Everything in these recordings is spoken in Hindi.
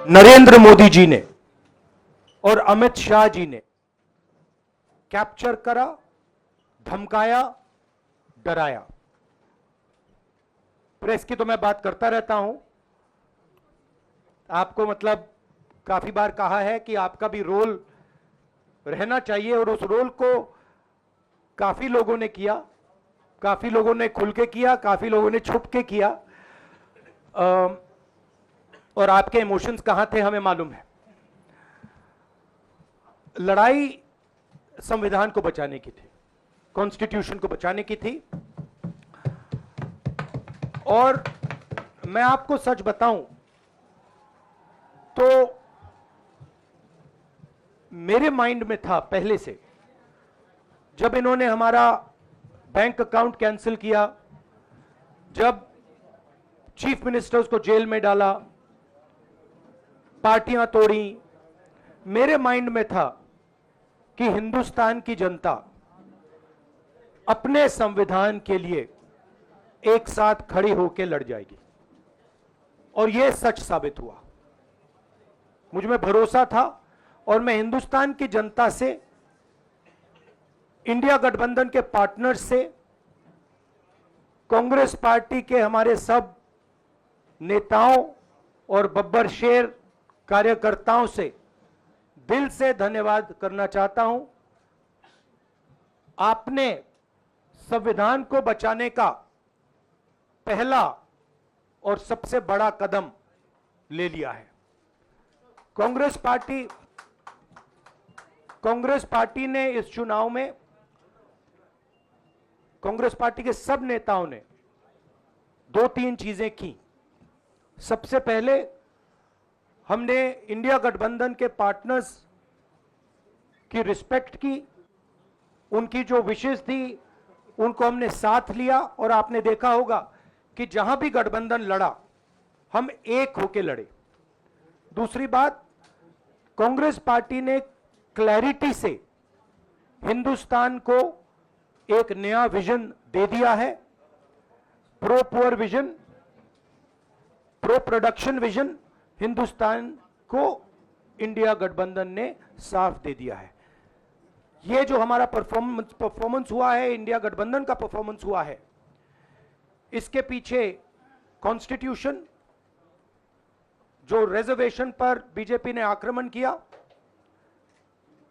नरेंद्र मोदी जी ने और अमित शाह जी ने कैप्चर करा, धमकाया, डराया। प्रेस की तो मैं बात करता रहता हूं, आपको मतलब काफी बार कहा है कि आपका भी रोल रहना चाहिए, और उस रोल को काफी लोगों ने किया, काफी लोगों ने खुल के किया, काफी लोगों ने छुप के किया, और आपके इमोशंस कहां थे हमें मालूम है। लड़ाई संविधान को बचाने की थी, कॉन्स्टिट्यूशन को बचाने की थी। और मैं आपको सच बताऊं तो मेरे माइंड में था पहले से, जब इन्होंने हमारा बैंक अकाउंट कैंसिल किया, जब चीफ मिनिस्टर्स को जेल में डाला, पार्टियां तोड़ी, मेरे माइंड में था कि हिंदुस्तान की जनता अपने संविधान के लिए एक साथ खड़ी होकर लड़ जाएगी, और यह सच साबित हुआ। मुझ में भरोसा था, और मैं हिंदुस्तान की जनता से, इंडिया गठबंधन के पार्टनर्स से, कांग्रेस पार्टी के हमारे सब नेताओं और बब्बर शेर कार्यकर्ताओं से दिल से धन्यवाद करना चाहता हूं। आपने संविधान को बचाने का पहला और सबसे बड़ा कदम ले लिया है। कांग्रेस पार्टी ने इस चुनाव में, कांग्रेस पार्टी के सब नेताओं ने 2-3 चीजें की। सबसे पहले हमने इंडिया गठबंधन के पार्टनर्स की रिस्पेक्ट की, उनकी जो विशेष थी उनको हमने साथ लिया, और आपने देखा होगा कि जहां भी गठबंधन लड़ा हम एक होकर लड़े। दूसरी बात, कांग्रेस पार्टी ने क्लैरिटी से हिंदुस्तान को एक नया विजन दे दिया है, pro poor vision, pro production vision Hindustan को इंडिया गठबंधन ने साफ दे दिया है। ये जो हमारा परफॉर्मेंस हुआ है, इंडिया गठबंधन का परफॉर्मेंस हुआ है, इसके पीछे कॉन्स्टिट्यूशन, जो रिजर्वेशन पर बीजेपी ने आक्रमण किया,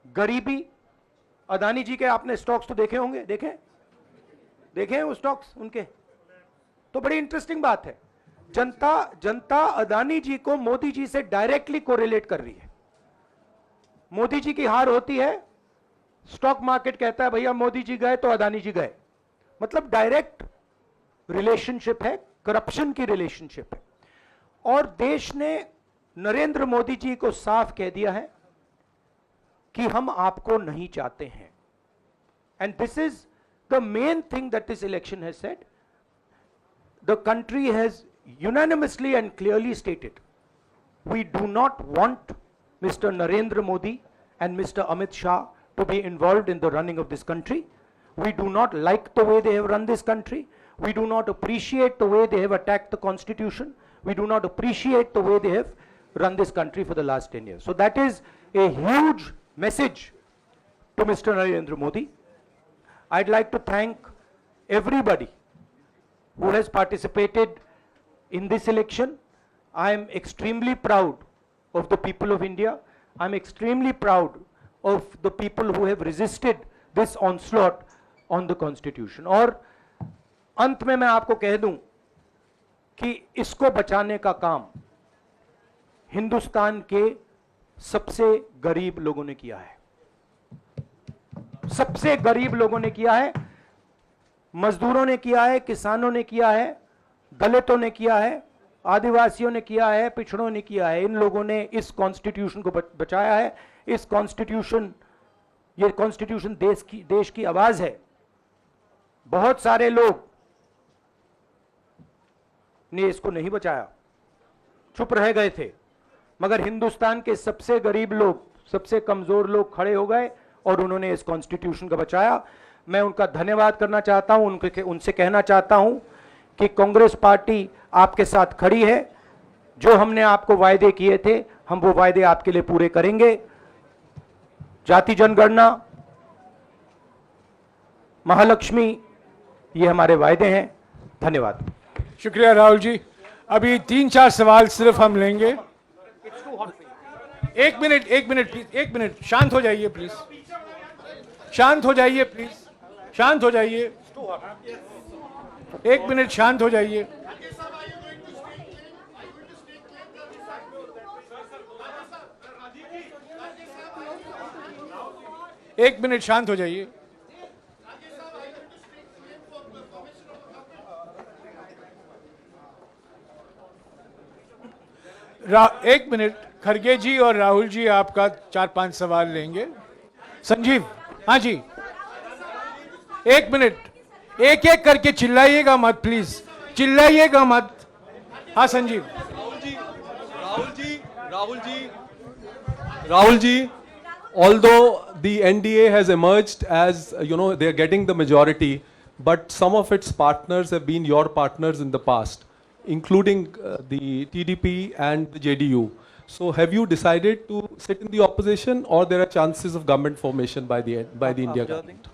गरीबी, अदानी जी के आपने स्टॉक्स तो देखे होंगे, देखे हैं वो स्टॉक्स उनके, तो बड़ी इंटरेस्टिंग बात है। जनता अदानी जी को मोदी जी से डायरेक्टली कोरिलेट कर रही है। मोदी जी की हार होती है, स्टॉक मार्केट कहता है भैया मोदी जी गए तो अदानी जी गए, मतलब डायरेक्ट रिलेशनशिप है, करप्शन की रिलेशनशिप है। और देश ने नरेंद्र मोदी जी को साफ कह दिया है कि हम आपको नहीं चाहते हैं, and this is the main thing that this election has said. The country has unanimously and clearly stated, we do not want Mr. Narendra Modi and Mr. Amit Shah to be involved in the running of this country. We do not like the way they have run this country. We do not appreciate the way they have attacked the constitution. We do not appreciate the way they have run this country for the last 10 years. So that is a huge message to Mr. Narendra Modi. I'd like to thank everybody who has participated in this election. I am extremely proud of the people of India. I am extremely proud of the people who have resisted this onslaught on the constitution. और अंत में मैं आपको कह दूं कि इसको बचाने का काम हिंदुस्तान के सबसे गरीब लोगों ने किया है, सबसे गरीब लोगों ने किया है, मजदूरों ने किया है, किसानों ने किया है, दलितों ने किया है, आदिवासियों ने किया है, पिछड़ों ने किया है। इन लोगों ने इस कॉन्स्टिट्यूशन को बचाया है। इस कॉन्स्टिट्यूशन, ये कॉन्स्टिट्यूशन देश की आवाज है। बहुत सारे लोग ने इसको नहीं बचाया, चुप रह गए थे, मगर हिंदुस्तान के सबसे गरीब लोग, सबसे कमजोर लोग खड़े हो गए और उन्होंने इस कॉन्स्टिट्यूशन को बचाया। मैं उनका धन्यवाद करना चाहता हूं, उनसे कहना चाहता हूं कि कांग्रेस पार्टी आपके साथ खड़ी है। जो हमने आपको वायदे किए थे हम वो वायदे आपके लिए पूरे करेंगे। जाति जनगणना, महालक्ष्मी, ये हमारे वायदे हैं। धन्यवाद। शुक्रिया राहुल जी। अभी 3-4 सवाल सिर्फ हम लेंगे। एक मिनट प्लीज, एक मिनट, शांत हो जाइए प्लीज, शांत हो जाइए प्लीज, शांत हो जाइए, 1 मिनट शांत हो जाइए। एक मिनट शांत हो जाइए। एक मिनट, खरगे जी और राहुल जी आपका 4-5 सवाल लेंगे। संजीव, हाँ जी, 1 मिनट, एक एक करके चिल्लाइएगा मत प्लीज, चिल्लाइएगा मत। हाँ Sanjeev. Rahul ji, although the NDA has emerged as, they are getting the majority, but some of its partners have been your partners in the past, including the TDP and the JDU. So have you decided to sit in the opposition, or there are chances of government formation by the India government?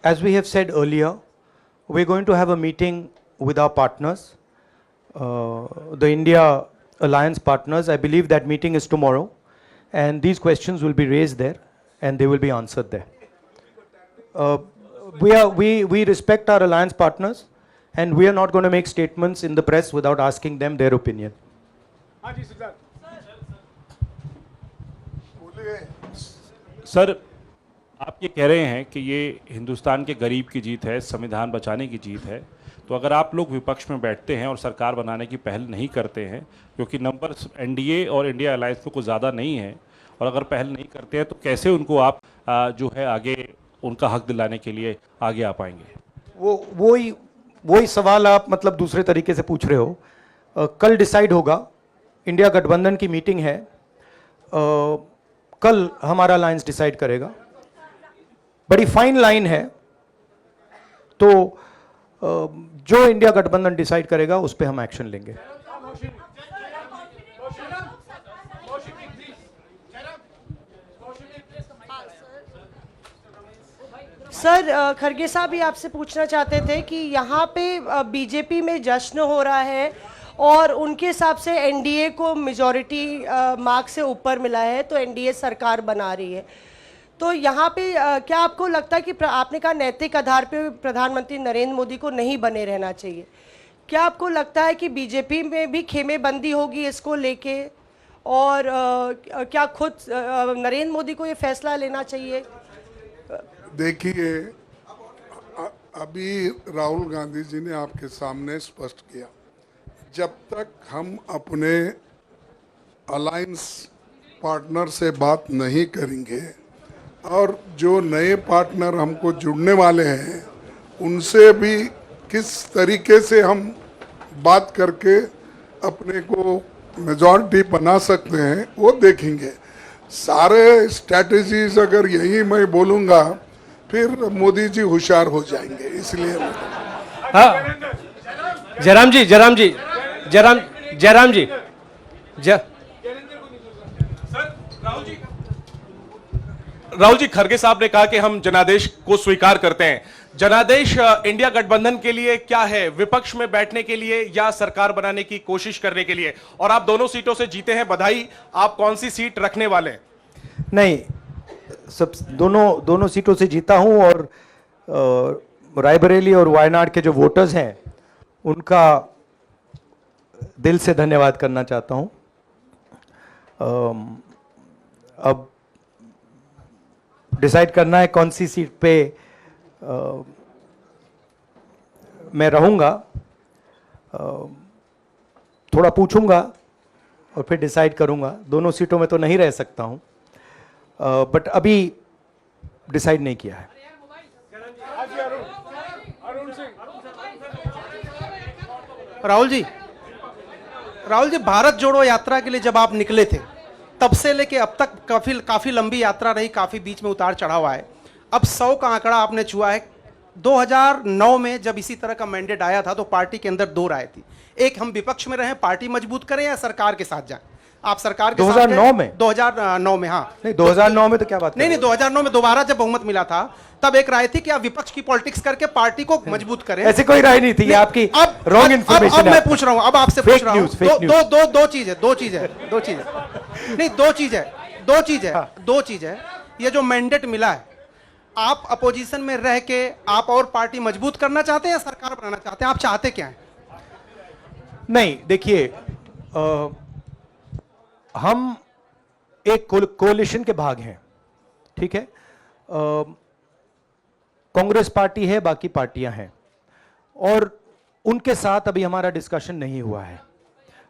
As we have said earlier, we're going to have a meeting with our partners, the India Alliance partners. I believe that meeting is tomorrow, and these questions will be raised there and they will be answered there. We respect our alliance partners, and we are not going to make statements in the press without asking them their opinion. Sir, आप ये कह रहे हैं कि ये हिंदुस्तान के गरीब की जीत है, संविधान बचाने की जीत है, तो अगर आप लोग विपक्ष में बैठते हैं और सरकार बनाने की पहल नहीं करते हैं, क्योंकि नंबर एनडीए और इंडिया अलायंस में कुछ ज़्यादा नहीं है, और अगर पहल नहीं करते हैं तो कैसे उनको आप जो है आगे उनका हक दिलाने के लिए आगे आ पाएंगे? वही सवाल आप मतलब दूसरे तरीके से पूछ रहे हो। कल डिसाइड होगा, इंडिया गठबंधन की मीटिंग है, कल हमारा अलायंस डिसाइड करेगा। बड़ी फाइन लाइन है, तो जो इंडिया गठबंधन डिसाइड करेगा उस पे हम एक्शन लेंगे। सर, खरगे साहब ये आपसे पूछना चाहते थे कि यहाँ पे बीजेपी में जश्न हो रहा है और उनके हिसाब से एनडीए को मेजॉरिटी मार्क्स से ऊपर मिला है, तो एनडीए सरकार बना रही है। तो यहाँ पे क्या आपको लगता है कि आपने कहा नैतिक आधार पे प्रधानमंत्री नरेंद्र मोदी को नहीं बने रहना चाहिए, क्या आपको लगता है कि बीजेपी में भी खेमेबंदी होगी इसको लेके, और क्या खुद नरेंद्र मोदी को ये फैसला लेना चाहिए? देखिए, अभी राहुल गांधी जी ने आपके सामने स्पष्ट किया, जब तक हम अपने अलायंस पार्टनर से बात नहीं करेंगे और जो नए पार्टनर हमको जुड़ने वाले हैं उनसे भी किस तरीके से हम बात करके अपने को मेजॉरिटी बना सकते हैं वो देखेंगे। सारे स्ट्रैटेजीज अगर यही मैं बोलूँगा फिर मोदी जी होशियार हो जाएंगे, इसलिए। हाँ, जयराम जी, राहुल जी, खरगे साहब ने कहा कि हम जनादेश को स्वीकार करते हैं। जनादेश इंडिया गठबंधन के लिए क्या है? विपक्ष में बैठने के लिए या सरकार बनाने की कोशिश करने के लिए? और आप दोनों सीटों से जीते हैं, बधाई। आप कौन सी सीट रखने वाले हैं? नहीं, सब दोनों सीटों से जीता हूं, और रायबरेली और वायनाड के जो वोटर्स हैं उनका दिल से धन्यवाद करना चाहता हूं। अब डिसाइड करना है कौन सी सीट पे मैं रहूंगा, थोड़ा पूछूंगा और फिर डिसाइड करूंगा। दोनों सीटों में तो नहीं रह सकता हूं, बट अभी डिसाइड नहीं किया है। राहुल जी, भारत जोड़ो यात्रा के लिए जब आप निकले थे तब से लेके अब तक काफी लंबी यात्रा रही, काफी बीच में उतार चढ़ाव आए। अब 100 का आंकड़ा आपने छुआ है, 2009 में जब इसी तरह का मैंडेट आया था तो पार्टी के अंदर दो राय थी, एक हम विपक्ष में रहें, पार्टी मजबूत करें, या सरकार के साथ जाएं। आप सरकार के साथ 2009 में? 2009 में, हाँ। नहीं 2009 में तो क्या बात नहीं नहीं, 2009 में दोबारा जब बहुमत मिला था तब एक राय थी कि आप विपक्ष की पॉलिटिक्स करके पार्टी को मजबूत करें। ऐसी कोई राय नहीं थी, ये आपकी अब रॉन्ग इन्फॉर्मेशन अब मैं पूछ रहा हूं, अब आपसे पूछ रहा हूं, दो चीज है, नहीं दो चीज है, ये जो मैंडेट मिला है, आप अपोजिशन में रह के आप और पार्टी मजबूत करना चाहते हैं या सरकार बनाना चाहते हैं? आप चाहते क्या है? नहीं देखिए, हम एक कोलिशन के भाग हैं, ठीक है। कांग्रेस पार्टी है, बाकी पार्टियां हैं, और उनके साथ अभी हमारा डिस्कशन नहीं हुआ है।